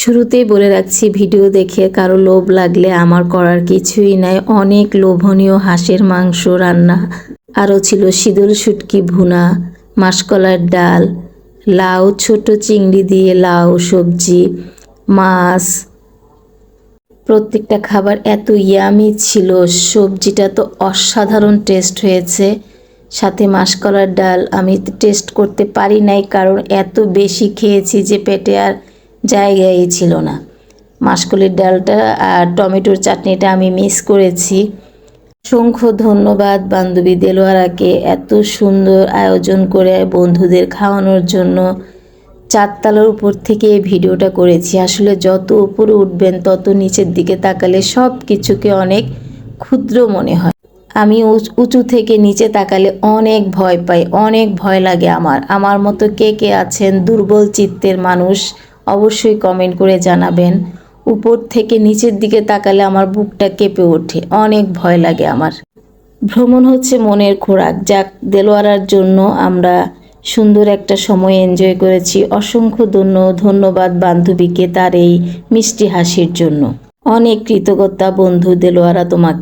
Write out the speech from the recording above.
শুরুতেই বলে রাখছি, ভিডিও দেখে কারো লোভ লাগলে আমার করার কিছুই নাই। অনেক লোভনীয় হাঁসের মাংস রান্না, আরও ছিল শীতল শুটকি ভুনা, মাসকলাইর ডাল, লাউ, ছোট চিংড়ি দিয়ে লাউ সবজি, মাছ। প্রত্যেকটা খাবার এত ইয়ামি ছিল, সবজিটা তো অসাধারণ টেস্ট হয়েছে। সাথে মাসকলাইর ডাল আমি টেস্ট করতে পারি নাই, কারণ এত বেশি খেয়েছি যে পেটে আর জায়গাই ছিল না। মাসকলাইর ডালটা আর টমেটোর চাটনিটা আমি মিস করেছি। অসংখ্য ধন্যবাদ বান্ধবী দেলোয়ারাকে এত সুন্দর আয়োজন করে বন্ধুদের খাওয়ানোর জন্য। 4 তলার উপর থেকে এই ভিডিওটা করেছি। আসলে যত উপরে উঠবেন তত নিচের দিকে তাকালে সব কিছুকে অনেক ক্ষুদ্র মনে হয়। আমি উঁচু থেকে নিচে তাকালে অনেক ভয় পাই, অনেক ভয় লাগে আমার মতো কে কে আছেন দুর্বল চিত্তের মানুষ অবশ্যই কমেন্ট করে জানাবেন। উপর থেকে নিচের দিকে তাকালে আমার বুকটা কেঁপে ওঠে, অনেক ভয় লাগে আমার। ভ্রমণ হচ্ছে মনের খোরাক। যাক, দেলোয়ারার জন্য আমরা সুন্দর একটা সময় এনজয় করেছি। অসংখ্য ধন্যবাদ বান্ধবীকে তার এই মিষ্টি হাসির জন্য। অনেক কৃতজ্ঞতা বন্ধু দেলোয়ারা তোমাকে।